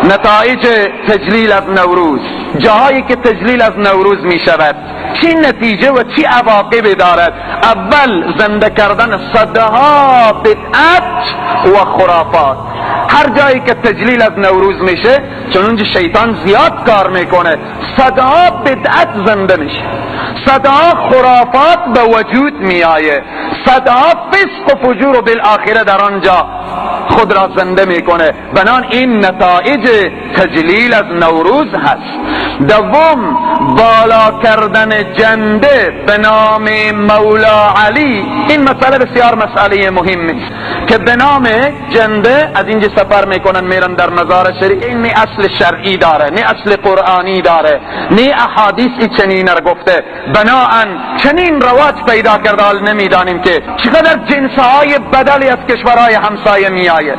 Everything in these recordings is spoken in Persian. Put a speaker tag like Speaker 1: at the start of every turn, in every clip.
Speaker 1: نتایج تجلیل از نوروز، جاهایی که تجلیل از نوروز می شود چی نتیجه و چی عواقبی دارد؟ اول زنده کردن صدها بدعت و خرافات. هر جایی که تجلیل از نوروز میشه، چون شیطان زیاد کار میکنه، صدها بدعت زنده میشه، صدها خرافات به وجود میآیه، صدها فسق و فجور و بالآخره در آنجا خود را زنده میکنه. بنان این نتایج تجلیل از نوروز هست. دوم، بالا کردن جنده به نام مولا علی. این مسئله بسیار مسئله مهمی است که به نام جنده از اینجا سفر میکنن میرن در مزار شریف. این نه اصل شرعی داره، نه اصل قرآنی داره، نه احادیثی چنین را گفته. بناهن چنین رواج پیدا کرده، حال نمیدانیم که چقدر جنسهای بدلی از کشورهای همسایه میآید.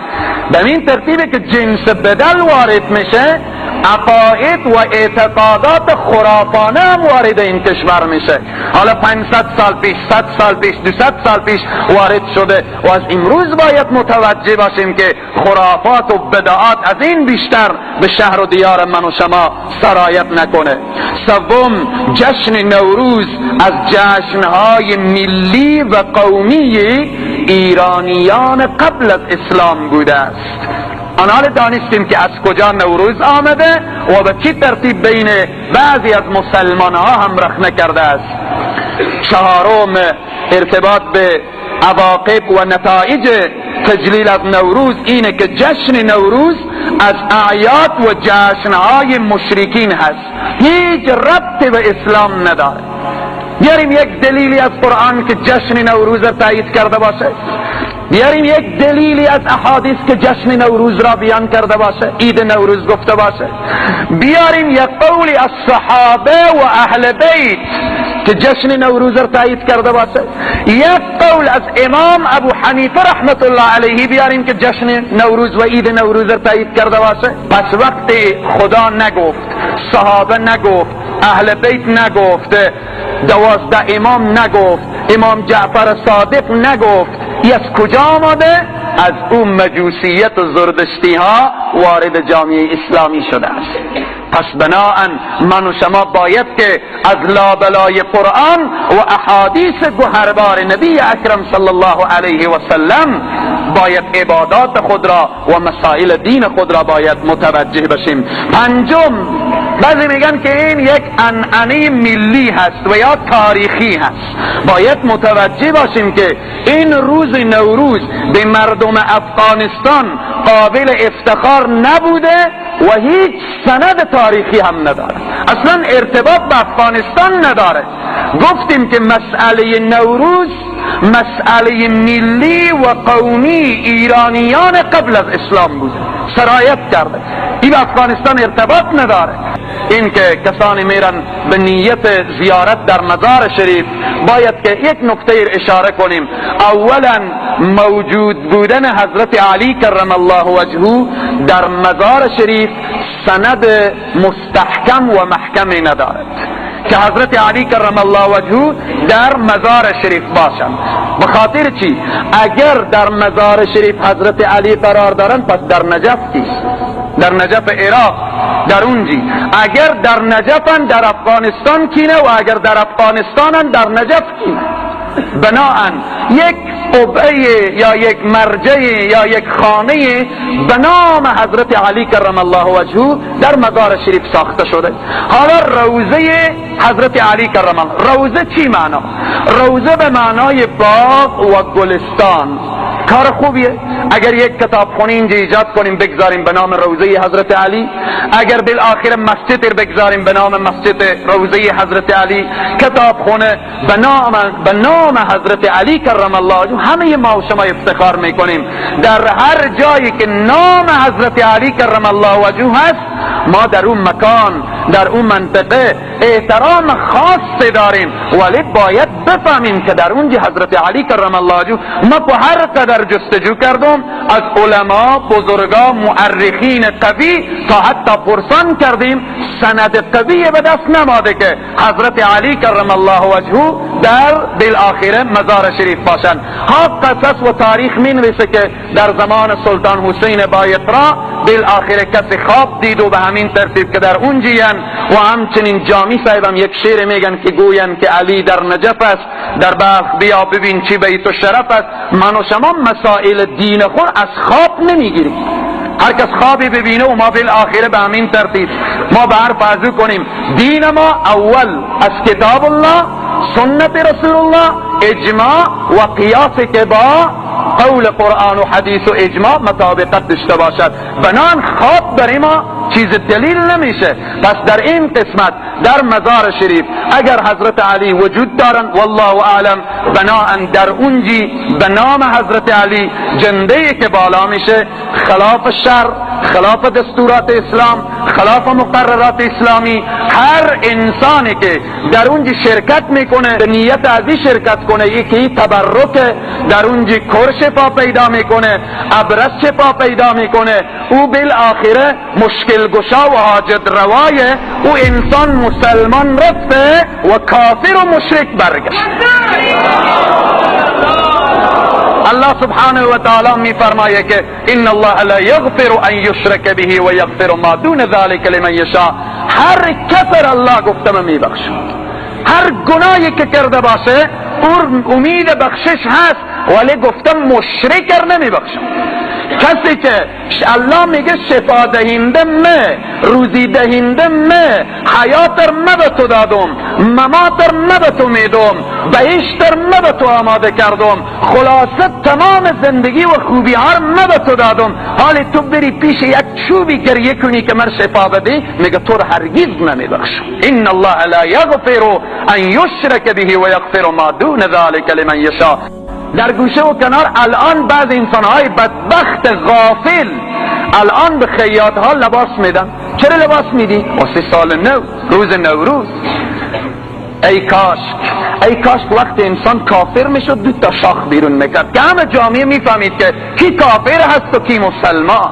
Speaker 1: به این ترتیبه که جنس بدل وارد میشه، عقاید و اعتقادات خرافانه هم وارد این کشور میشه. حالا 500 سال پیش، 100 سال پیش، 200 سال پیش وارد شده و از امروز باید متوجه باشیم که خرافات و بدعات از این بیشتر به شهر و دیار من و شما سرایت نکنه. سوم، جشن نوروز از جشنهای ملی و قومی ایرانیان قبل از اسلام بوده است. آنها دانستیم که از کجا نوروز آمده و به چی ترتیب بین بعضی از مسلمان ها هم رخنه کرده است. چهارم، ارتباط به عواقب و نتایج تجلیل از نوروز اینه که جشن نوروز از اعیاد و جشنهای مشرکین هست، هیچ ربطی به اسلام نداره. بیاریم یک دلیلی از قرآن که جشن نوروز را تایید کرده باشه، بیاریم یک دلیلی از احادیث که جشن نوروز را بیان کرده باشه، عید نوروز گفته باشه. بیاریم یک قولی از صحابه و اهل بیت که جشن نوروز را تایید کرده باشه. یک قول از امام ابو حنیفه رحمت الله علیه بیاریم که جشن نوروز و عید نوروز را تایید کرده باشه. پس وقتی خدا نگفت، صحابه نگفت، اهل بیت نگفت، 12 امام نگفت، امام جعفر صادق نگفت، ای از کجا آمده؟ از اون مجوسیت و زردشتی ها وارد جامعه اسلامی شده است. پس بناهن من و شما باید که از لابلای قرآن و احادیث گوهربار نبی اکرم صلی الله علیه و سلم باید عبادات خود را و مسائل دین خود را باید متوجه بشیم. پنجم، بعضی میگن که این یک عنعنه ملی هست و یا تاریخی هست. باید متوجه باشیم که این روز نوروز به مردم افغانستان قابل افتخار نبوده و هیچ سند تاریخی هم نداره، اصلا ارتباط به افغانستان نداره. گفتیم که مسئله نوروز مسئله ملی و قومی ایرانیان قبل از اسلام بوده، سرایت کرده، این به افغانستان ارتباط نداره. این که کسانی میرن به نیت زیارت در مزار شریف، باید که یک نکته اشاره کنیم. اولا موجود بودن حضرت علی کرم الله وجهه در مزار شریف سند مستحکم و محکمی ندارد که حضرت علی کرم الله وجهه در مزار شریف باشند. بخاطر چی؟ اگر در مزار شریف حضرت علی قرار دارن، پس در نجف کیست؟ در نجف عراق، در اونجی. اگر در نجفن، در افغانستان کینه، و اگر در افغانستانن، در نجف کینه. بناهن یک قبعه یا یک مرجع یا یک خانه به نام حضرت علی کرم الله وجهه در مزار شریف ساخته شده. حالا روضه حضرت علی کرم الله، روضه چی معنا؟ روضه به معنای باغ و گلستان. کار خوبیه اگر یک کتابخانه اینجا ایجاد کنیم بگذاریم به نام روضه حضرت علی، اگر بالاخره مسجد بگذاریم به نام مسجد روضه حضرت علی، کتابخانه به نام حضرت علی کرم الله وجهه. همه ما و شما افتخار میکنیم در هر جایی که نام حضرت علی کرم الله وجهه هست، ما در اون مکان، در اون منطقه احترام خاص داریم، ولی باید بفهمیم که در اونجا حضرت علی کرم الله وجهه. ما به هر قدر جستجو کردم از علما، بزرگا، مؤرخین قوی تا حتی پرسان کردیم، سند قوی به دست نماده که حضرت علی کرم الله وجهه در بالاخره مزار شریف باشند. ها قصص و تاریخ می نویسه که در زمان سلطان حسین بایقرا بالاخره کسی خواب دید و به همین ترتیب که در اون جیان. و همچنین جامی صاحب هم یک شعر میگن که گوین که علی در نجف است، در بلخ بیا ببین چی بیت و شرف است. من و شما مسائل دین خود از خواب نمیگیریم، هر کس خوابی ببینه و ما بالاخره به همین ترتیب ما به هر فرض کنیم دین ما اول از کتاب الله، سنت رسول الله، اجماع و قیاس که با قول قرآن و حدیث و اجماع مطابقت داشته باشد. بنان خواب برای ما چیز دلیل نمیشه. پس در این قسمت در مزار شریف اگر حضرت علی وجود دارن والله اعلم، بناهن در اونجی به نام حضرت علی جنده که بالا میشه خلاف شر، خلاف دستورات اسلام، خلاف مقررات اسلامی. هر انسانی که در اونجی شرکت میکنه به نیت ازی شرکت کنه، یکی تبرک در اونجی کرش پا پیدا میکنه، ابرس پا پیدا میکنه، او بالاخره مشکل گشا و حاجت روای او انسان مسلمان رفته و کافر و مشرک برگشت. الله سبحانه و تعالی می فرمایه که ان الله لا یغفر ان یشرک به و یغفر ما دون ذلك لمن یشاء. هر کفر الله گفتم می بخشه، هر گناهی که کرده باشه امید بخشش هست، ولی گفتم مشرک نمی بخشه. کسی که الله میگه شفا دهنده مه، روزی دهنده مه، حیاتر مه به تو دادم، مماتر مه به تو میدم، بهشتر مه به تو آماده کردم، خلاصه تمام زندگی و خوبی ها مه به تو دادم، حالی تو بری پیش یک چوبی گریه کنی که من شفا بدی، میگه تو هرگز نمیبخشم. ان الله لا یغفر ان یشرک به و یغفر ما دون ذلك لمن یشاء. در گوشه و کنار الان بعض انسانهای بدبخت غافل الان به خیاط ها لباس میدن. چرا لباس میدی؟ واسه سال نو، روز نوروز. ای کاش وقت انسان کافر میشد دو تا شاخ بیرون میکرد که همه جامعه میفهمید که کی کافر هست و کی مسلمان.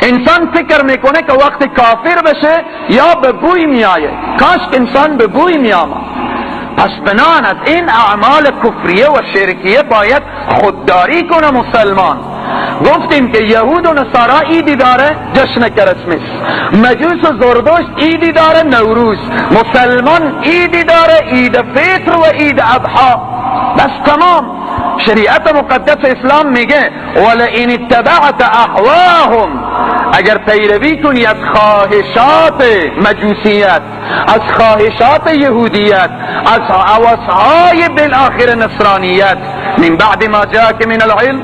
Speaker 1: انسان فکر میکنه که وقت کافر بشه یا به بوی میایه، کاش انسان به بوی میامد. پس بنان از این اعمال کفریه و شرکیه باید خودداری کنه مسلمان. گفتیم که یهود و نصارا ایدی داره جشن کریسمس، مجوس و زردشت ایدی داره نوروز، مسلمان ایدی داره عید فطر و عید اضحی. بس تمام. شریعت مقدس اسلام میگه ولئن اتبعت اهواهم، اگر پیروی کنی از خواهشات مجوسیت، از خواهشات یهودیت، از هوسهای بالاخره نصرانیت، من بعد ما جاءك من العلم،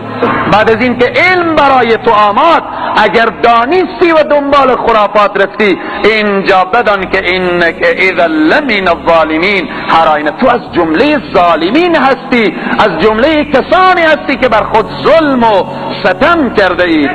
Speaker 1: بعد از این که علم برای تو آمد اگر دانستی و دنبال خرافات رفتی، اینجا بدان که اینک اذا لمن الظالمین، هر آینه تو از جمله ظالمین هستی، از جمله کسانی هستی که بر خود ظلم و ستم کرده اید.